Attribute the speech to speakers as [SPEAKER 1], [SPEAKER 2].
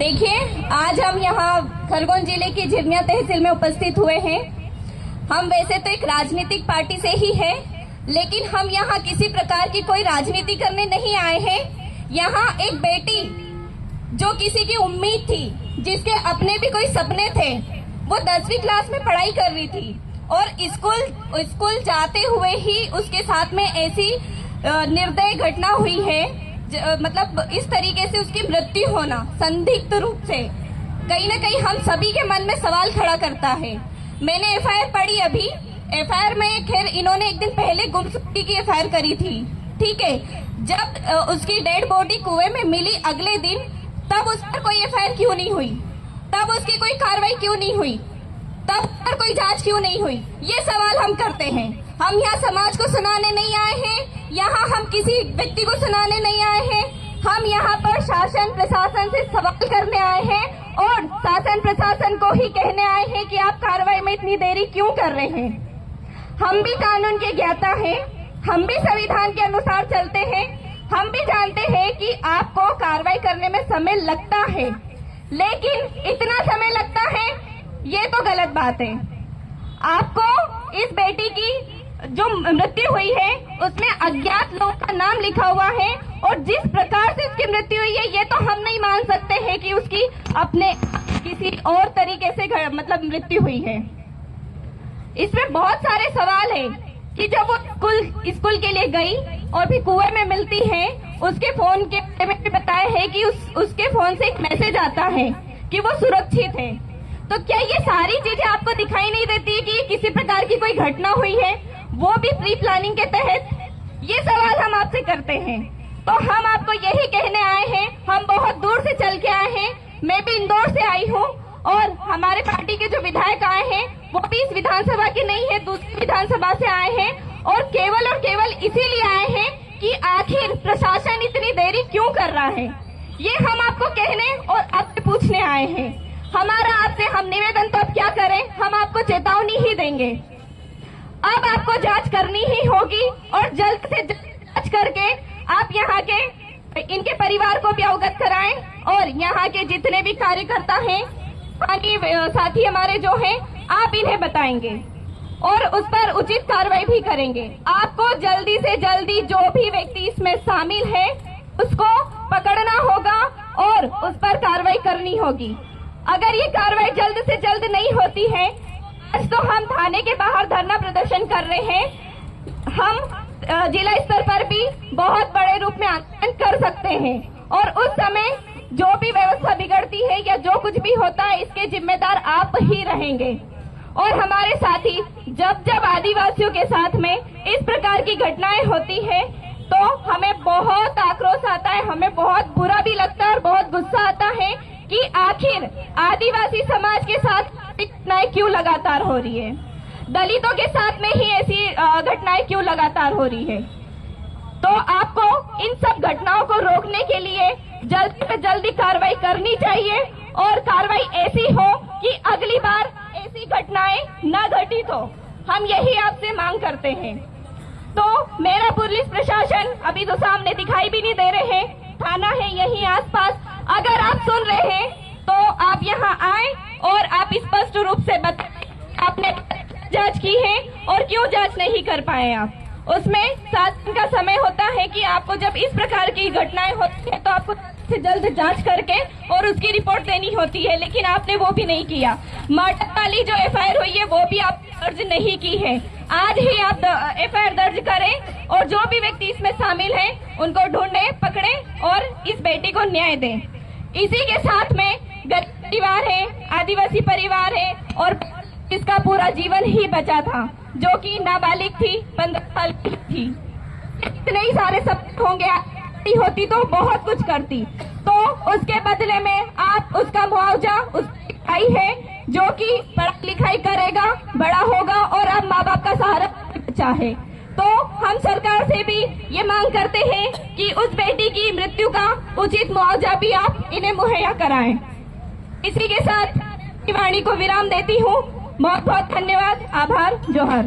[SPEAKER 1] देखिए, आज हम यहाँ खरगोन जिले की झिरनिया तहसील में उपस्थित हुए हैं। हम वैसे तो एक राजनीतिक पार्टी से ही है, लेकिन हम यहाँ किसी प्रकार की कोई राजनीति करने नहीं आए हैं। यहाँ एक बेटी जो किसी की उम्मीद थी, जिसके अपने भी कोई सपने थे, वो 10वीं क्लास में पढ़ाई कर रही थी और स्कूल जाते हुए ही उसके साथ में ऐसी निर्दयी घटना हुई है, मतलब इस तरीके से उसकी मृत्यु होना संदिग्ध रूप से कहीं न कहीं हम सभी के मन में सवाल खड़ा करता है। मैंने एफआईआर पढ़ी अभी। एफआईआर में खैर इन्होंने एक दिन पहले गुमशुदगी की एफआईआर करी थी, ठीक है। जब उसकी डेड बॉडी कुएं में मिली अगले दिन, तब उस पर कोई एफआईआर क्यों नहीं हुई? तब उसकी कोई कार्रवाई क्यों नहीं हुई? तब पर कोई जांच क्यों नहीं हुई? ये सवाल हम करते हैं। हम यहाँ समाज को सुनाने नहीं आए हैं, यहाँ हम किसी व्यक्ति को सुनाने नहीं आए हैं। हम यहाँ पर शासन प्रशासन से सवाल करने आए हैं और शासन प्रशासन को ही कहने आए हैं कि आप कार्रवाई में इतनी देरी क्यों कर रहे हैं। हम भी कानून के ज्ञाता हैं, हम भी संविधान के अनुसार चलते हैं। हम भी जानते हैं कि आपको कार्रवाई करने में समय लगता है, लेकिन इतना समय लगता है ये तो गलत बात है। आपको इस बेटी की जो मृत्यु हुई है उसमें अज्ञात लोग का नाम लिखा हुआ है और जिस प्रकार से उसकी मृत्यु हुई है ये तो हम नहीं मान सकते हैं कि उसकी अपने किसी और तरीके से मतलब मृत्यु हुई है। इसमें बहुत सारे सवाल है कि जब वो स्कूल के लिए गई और भी कुएं में मिलती है, उसके फोन के बारे में भी बताया है कि उसके फोन से एक मैसेज आता है कि वो सुरक्षित है। तो क्या ये सारी चीजें आपको दिखाई नहीं देती कि किसी प्रकार की कोई घटना हुई है, वो भी प्री प्लानिंग के तहत? ये सवाल हम आपसे करते हैं। तो हम आपको यही कहने आए हैं, हम बहुत दूर से चल के आए हैं। मैं भी इंदौर से आई हूँ और हमारे पार्टी के जो विधायक आए हैं वो भी इस विधानसभा के नहीं है, दूसरी विधानसभा से आए हैं और केवल इसीलिए आए हैं कि आखिर प्रशासन इतनी देरी क्यों कर रहा है। ये हम आपको कहने और आपसे पूछने आए हैं। हमारा आपसे हम निवेदन तो अब क्या करें, हम आपको चेतावनी ही देंगे। अब आपको जांच करनी ही होगी और जल्द से जल्द जांच करके आप यहाँ के इनके परिवार को भी अवगत कराएं और यहाँ के जितने भी कार्यकर्ता हैं, साथी हमारे जो हैं, आप इन्हें बताएंगे और उस पर उचित कार्रवाई भी करेंगे। आपको जल्दी से जल्दी जो भी व्यक्ति इसमें शामिल है उसको पकड़ना होगा और उस पर कार्रवाई करनी होगी। अगर ये कार्रवाई जल्द से जल्द नहीं होती है, आज तो हम थाने के बाहर धरना प्रदर्शन कर रहे हैं। हम जिला स्तर पर भी बहुत बड़े रूप में आंदोलन कर सकते हैं और उस समय जो भी व्यवस्था बिगड़ती है या जो कुछ भी होता है, इसके जिम्मेदार आप ही रहेंगे। और हमारे साथी जब आदिवासियों के साथ में इस प्रकार की घटनाएं होती है तो हमें बहुत आक्रोश आता है, हमें बहुत बुरा भी लगता है और बहुत गुस्सा आता है कि आखिर आदिवासी समाज के साथ घटनाएं क्यों लगातार हो रही है, दलितों के साथ में ही ऐसी घटनाएं क्यों लगातार हो रही है। तो आपको इन सब घटनाओं को रोकने के लिए जल्दी से जल्दी कार्रवाई करनी चाहिए और कार्रवाई ऐसी हो कि अगली बार ऐसी घटनाएं न घटित हो। हम यही आपसे मांग करते हैं। तो मेरा पुलिस प्रशासन अभी तो सामने दिखाई भी नहीं दे रहे हैं, थाना है यहीं आसपास। अगर आप सुन रहे हैं तो आप यहाँ आए और आप स्पष्ट रूप से बताएं आपने जांच की है और क्यों जांच नहीं कर पाए आप। उसमें 7 दिन का समय होता है कि आपको जब इस प्रकार की घटनाएं होती है तो आपको से जल्द जांच करके और उसकी रिपोर्ट देनी होती है, लेकिन आपने वो भी नहीं किया। मर्डर वाली जो एफआईआर हुई है वो भी आप दर्ज नहीं की है। आज ही आप एफआईआर दर्ज करें और जो भी व्यक्ति इसमें शामिल है उनको ढूंढे, पकड़े और इस बेटी को न्याय दें। इसी के साथ में गरीब परिवार है, आदिवासी परिवार है और इसका पूरा जीवन ही बचा था, जो कि नाबालिग थी, 15 साल की थी। इतने ही सारे सपने होंगे, होती तो बहुत कुछ करती। तो उसके बदले में आप उसका मुआवजा उसकी है जो कि पढ़ाई लिखाई करेगा, बड़ा होगा और अब माँ बाप का सहारा बच्चा है। तो हम सरकार से भी ये मांग करते हैं कि उस बेटी की मृत्यु का उचित मुआवजा भी आप इन्हें मुहैया कराएं। इसी के साथ वाणी को विराम देती हूँ। बहुत बहुत धन्यवाद, आभार, जोहार।